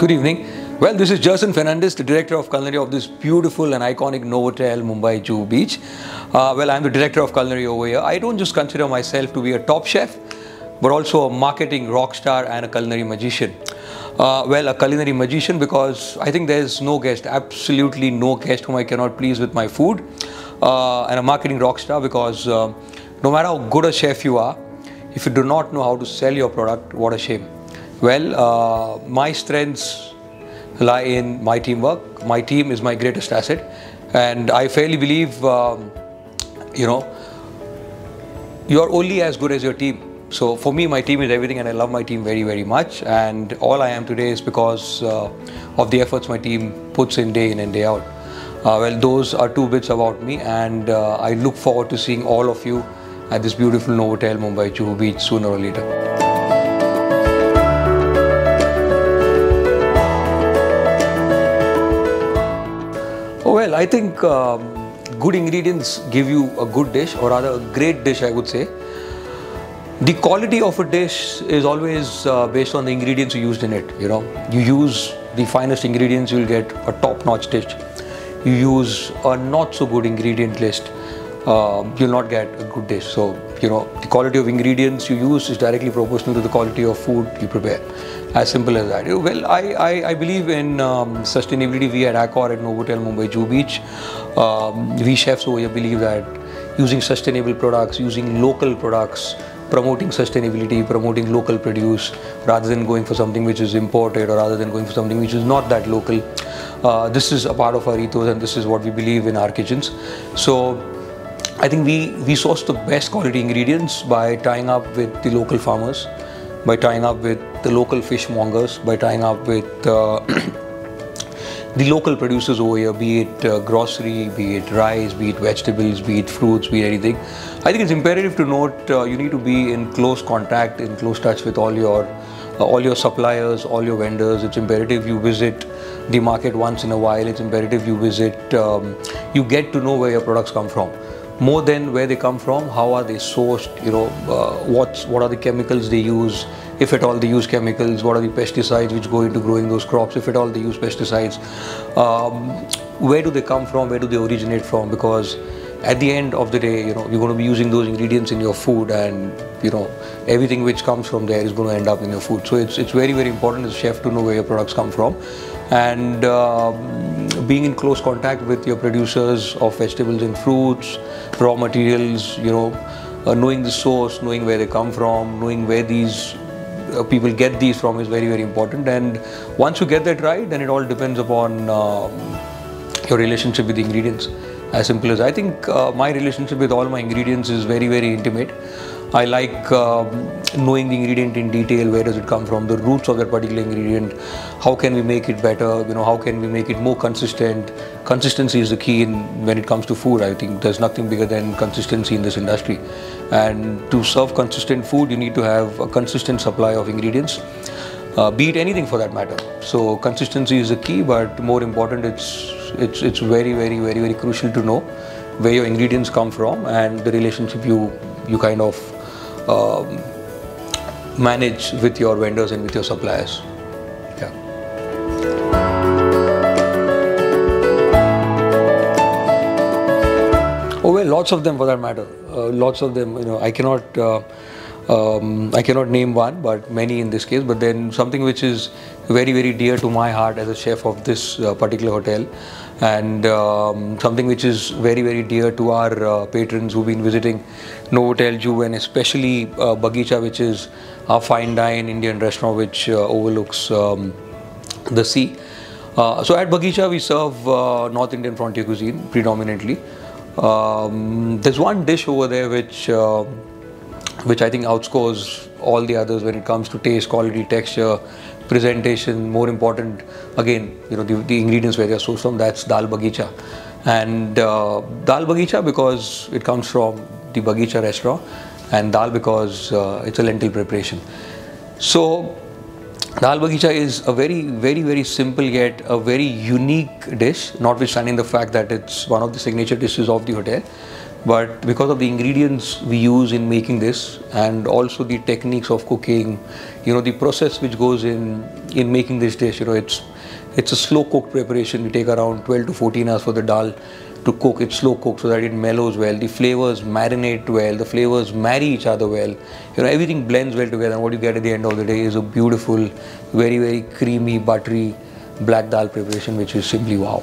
Good evening. Well, this is Jerson Fernandez, the director of culinary of this beautiful and iconic Novotel Juhu Beach. I'm the director of culinary over here. I don't just consider myself to be a top chef, but also a marketing rock star and a culinary magician. A culinary magician because I think there's no guest, absolutely no guest whom I cannot please with my food. And a marketing rock star because no matter how good a chef you are, if you do not know how to sell your product, what a shame. My strengths lie in my teamwork. My team is my greatest asset, and I fairly believe, you're only as good as your team. So for me, my team is everything, and I love my team very, very much. And all I am today is because of the efforts my team puts in day in and day out. Those are two bits about me, and I look forward to seeing all of you at this beautiful Novotel Juhu Beach sooner or later. I think good ingredients give you a good dish, or rather a great dish, I would say. The quality of a dish is always based on the ingredients you used in it. You use the finest ingredients, you'll get a top-notch dish. You use a not so good ingredient list, you'll not get a good dish. So, the quality of ingredients you use is directly proportional to the quality of food you prepare. As simple as that. I believe in sustainability. We at Accor at Novotel Juhu Beach, we chefs over here believe that using sustainable products, using local products, promoting sustainability, promoting local produce, rather than going for something which is imported, or rather than going for something which is not that local. This is a part of our ethos, and this is what we believe in our kitchens. So I think we source the best quality ingredients by tying up with the local farmers, by tying up with the local fishmongers, by tying up with the local producers over here, be it grocery, be it rice, be it vegetables, be it fruits, be it anything. I think it's imperative to note you need to be in close contact, in close touch with all your suppliers, all your vendors. It's imperative you visit the market once in a while. It's imperative you visit, you get to know where your products come from. More than where they come from, how are they sourced, what are the chemicals they use, if at all they use chemicals, what are the pesticides which go into growing those crops, if at all they use pesticides, where do they come from, where do they originate from, because at the end of the day, you're going to be using those ingredients in your food, and everything which comes from there is going to end up in your food. So it's very, very important as a chef to know where your products come from, and being in close contact with your producers of vegetables and fruits, raw materials, knowing the source, knowing where they come from, knowing where these people get these from is very, very important. And once you get that right, then it all depends upon your relationship with the ingredients. As simple as I think my relationship with all my ingredients is very, very intimate. I like knowing the ingredient in detail. Where does it come from? The roots of that particular ingredient. How can we make it better? How can we make it more consistent? Consistency is the key when it comes to food. I think there's nothing bigger than consistency in this industry. And to serve consistent food, you need to have a consistent supply of ingredients, be it anything for that matter. So consistency is the key, but more important, it's very, very, very, very crucial to know where your ingredients come from and the relationship you kind of manage with your vendors and with your suppliers. Yeah. Lots of them for that matter. Lots of them. I cannot name one, but many in this case. But then something which is very, very dear to my heart as a chef of this particular hotel, and something which is very, very dear to our patrons who've been visiting Novotel Juhu, and especially Bagicha, which is our fine dine Indian restaurant which overlooks the sea. So at Bagicha we serve North Indian frontier cuisine predominantly. There's one dish over there which I think outscores all the others when it comes to taste, quality, texture, presentation. More important, again, the ingredients where they are sourced from. That's Dal Bagicha, and Dal Bagicha because it comes from the Bagicha restaurant, and Dal because it's a lentil preparation. So Dal Bagicha is a very, very, very simple yet a very unique dish, notwithstanding the fact that it's one of the signature dishes of the hotel. but because of the ingredients we use in making this, and also the techniques of cooking, the process which goes in making this dish, it's a slow cooked preparation. We take around 12 to 14 hours for the dal to cook. It's slow cooked so that it mellows well, the flavors marinate well, the flavors marry each other well, everything blends well together, and what you get at the end of the day is a beautiful, very, very creamy, buttery black dal preparation, which is simply wow.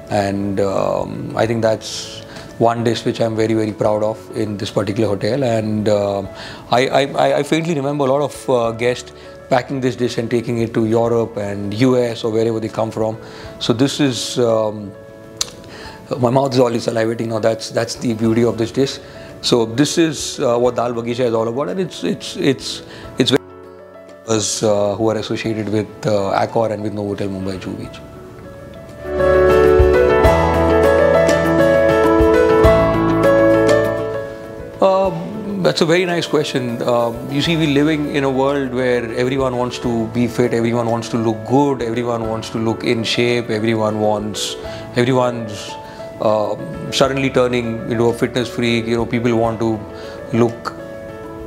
And I think that's one dish which I'm very, very proud of in this particular hotel. And I faintly remember a lot of guests packing this dish and taking it to Europe and US or wherever they come from. So this is, my mouth is already salivating now. That's the beauty of this dish. So this is what Dal Bagisha is all about, and it's very us who are associated with Accor and with Novotel Juhu Beach. That's a very nice question. You see, we're living in a world where everyone wants to be fit, everyone wants to look good, everyone wants to look in shape, everyone's suddenly turning into a fitness freak. People want to look,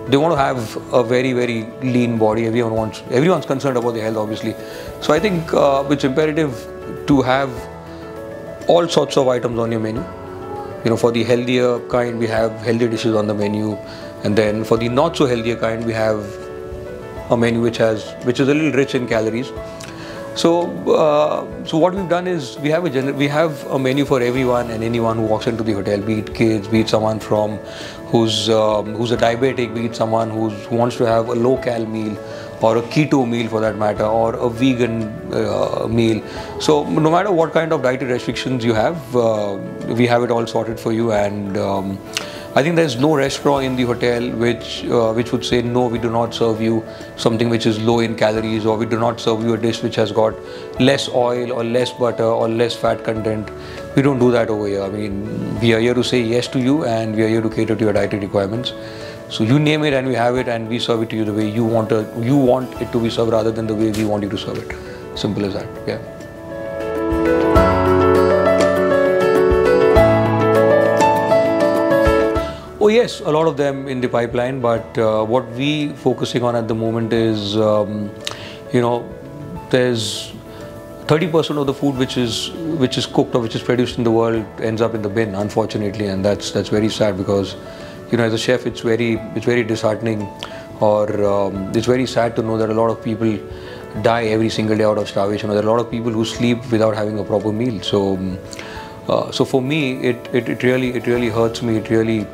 they want to have a very, very lean body. Everyone's concerned about their health, obviously. So I think it's imperative to have all sorts of items on your menu. For the healthier kind, we have healthier dishes on the menu, and then for the not so healthier kind, we have a menu which is a little rich in calories. So what we've done is we have a menu for everyone and anyone who walks into the hotel, be it kids, be it someone who's a diabetic, be it someone who wants to have a low-cal meal, or a keto meal for that matter, or a vegan meal. So no matter what kind of dietary restrictions you have, we have it all sorted for you. And I think there's no restaurant in the hotel which would say, no, we do not serve you something which is low in calories, or we do not serve you a dish which has got less oil or less butter or less fat content. We don't do that over here. I mean, we are here to say yes to you, and we are here to cater to your dietary requirements. So you name it and we have it, and we serve it to you the way you want it to be served, rather than the way we want you to serve it. Simple as that. Yeah. Oh yes, a lot of them in the pipeline, but what we focusing on at the moment is, there's 30% of the food which is cooked or which is produced in the world ends up in the bin, unfortunately, and that's very sad, because as a chef, it's very disheartening, or it's very sad to know that a lot of people die every single day out of starvation, or there are a lot of people who sleep without having a proper meal. So for me, it really hurts me. It really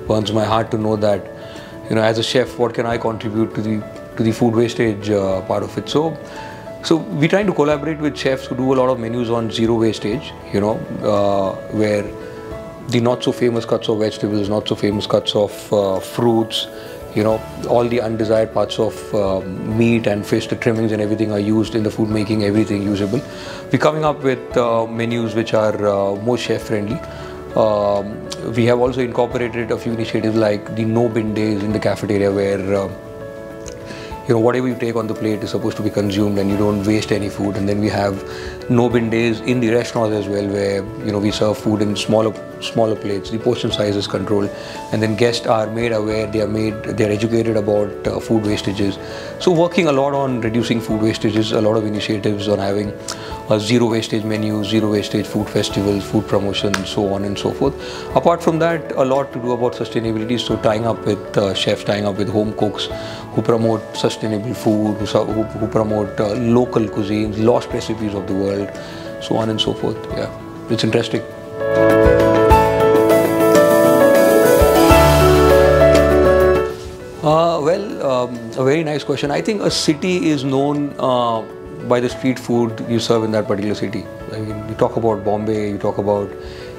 burns my heart to know that as a chef, what can I contribute to the food wastage part of it. So we're trying to collaborate with chefs who do a lot of menus on zero wastage. Where the not so famous cuts of vegetables, not so famous cuts of fruits, all the undesired parts of meat and fish, the trimmings and everything are used in the food making, everything usable. We're coming up with menus which are more chef friendly. We have also incorporated a few initiatives like the no bin days in the cafeteria, where whatever you take on the plate is supposed to be consumed and you don't waste any food. And then we have no bin days in the restaurants as well, where we serve food in smaller plates. The portion size is controlled, and then guests are made aware. They are educated about food wastages. So working a lot on reducing food wastages, a lot of initiatives on having zero wastage menus, zero wastage food festivals, food promotions, so on and so forth. Apart from that, a lot to do about sustainability. So tying up with chefs, tying up with home cooks who promote sustainable food, who promote local cuisines, lost recipes of the world, so on and so forth. Yeah, it's interesting. A very nice question. I think a city is known by the street food you serve in that particular city. I mean, you talk about Bombay, you talk about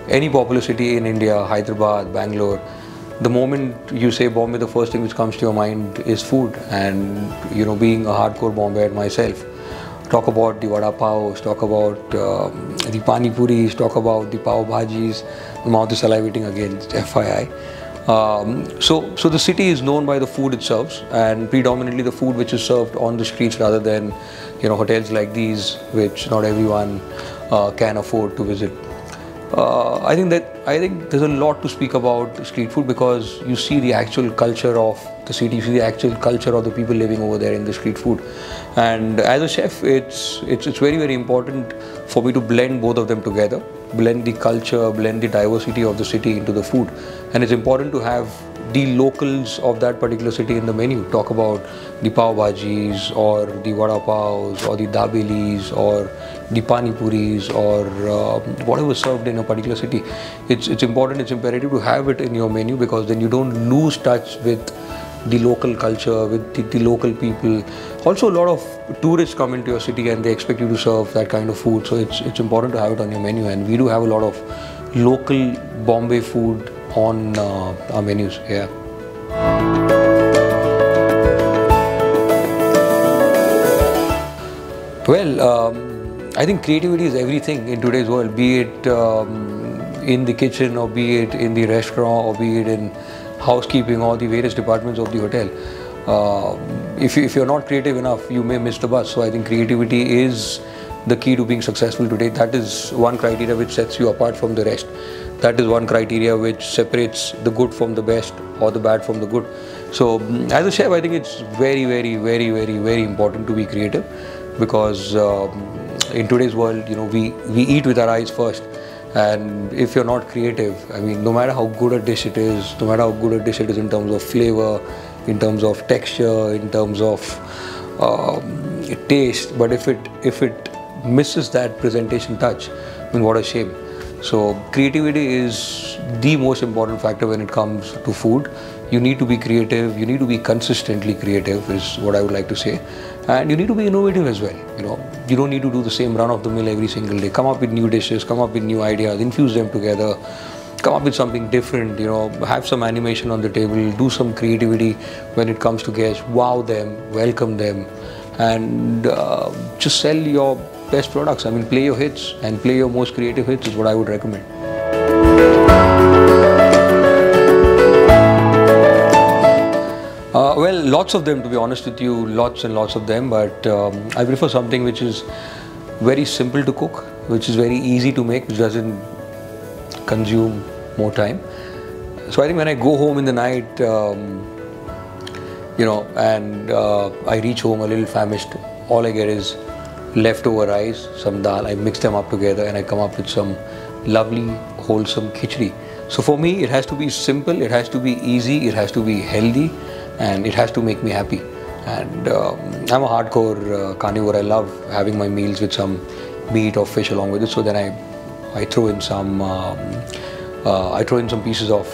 any popular city in India, Hyderabad, Bangalore. The moment you say Bombay, the first thing which comes to your mind is food. And being a hardcore Bombayite myself, talk about the vada paos, talk about the pani puris, talk about the pav bhajis. The mouth is salivating again, FYI. So the city is known by the food it serves, and predominantly the food which is served on the streets, rather than hotels like these which not everyone can afford to visit. I think there's a lot to speak about street food because you see the actual culture of the city, you see the actual culture of the people living over there in the street food. And as a chef, it's very, very important for me to blend both of them together, blend the culture, blend the diversity of the city into the food. And it's important to have the locals of that particular city in the menu. Talk about the pav bhajis or the vada pavs or the dabelis or the pani puris or whatever served in a particular city. It's important, it's imperative to have it in your menu because then you don't lose touch with the local culture, with the local people. Also, a lot of tourists come into your city and they expect you to serve that kind of food. So it's important to have it on your menu, and we do have a lot of local Bombay food on our menus. Yeah. Well, I think creativity is everything in today's world, be it in the kitchen or be it in the restaurant or be it in housekeeping or the various departments of the hotel. If you're not creative enough, you may miss the bus. So I think creativity is the key to being successful today. That is one criteria which sets you apart from the rest. That is one criteria which separates the good from the best or the bad from the good. So as a chef, I think it's very, very, very, very, very important to be creative because in today's world, you know, we eat with our eyes first. And if you're not creative, I mean, no matter how good a dish it is, no matter how good a dish it is in terms of flavor, in terms of texture, in terms of taste, but if it misses that presentation touch, I mean, what a shame. So creativity is the most important factor when it comes to food. You need to be creative, you need to be consistently creative is what I would like to say. And you need to be innovative as well. You know, you don't need to do the same run of the mill every single day. Come up with new dishes, come up with new ideas, infuse them together, come up with something different, you know, have some animation on the table, do some creativity when it comes to guests, wow them, welcome them, and just sell your best products. I mean, play your hits and play your most creative hits is what I would recommend. Well, lots of them, to be honest with you, lots and lots of them, but I prefer something which is very simple to cook, which is very easy to make, which doesn't consume more time. So I think when I go home in the night, you know, and I reach home a little famished, all I get is leftover rice, some dal, I mix them up together and I come up with some lovely, wholesome khichdi. So for me, it has to be simple, it has to be easy, it has to be healthy, and it has to make me happy. And I'm a hardcore carnivore. I love having my meals with some meat or fish along with it. So then I throw in some pieces of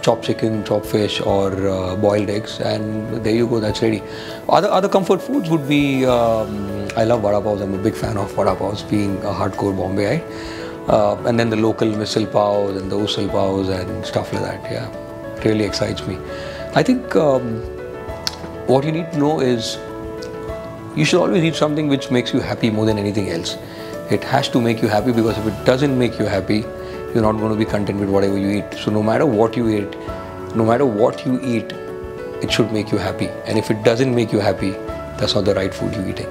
chopped chicken, chopped fish, or boiled eggs, and there you go. That's ready. Other comfort foods would be I love vada pavs. I'm a big fan of vada pavs, being a hardcore Bombayite. And then the local misal pavs and the usal pavs and stuff like that. Yeah, it really excites me. I think what you need to know is you should always eat something which makes you happy more than anything else. It has to make you happy, because if it doesn't make you happy, you're not going to be content with whatever you eat. So no matter what you eat, it should make you happy. And if it doesn't make you happy, that's not the right food you're eating.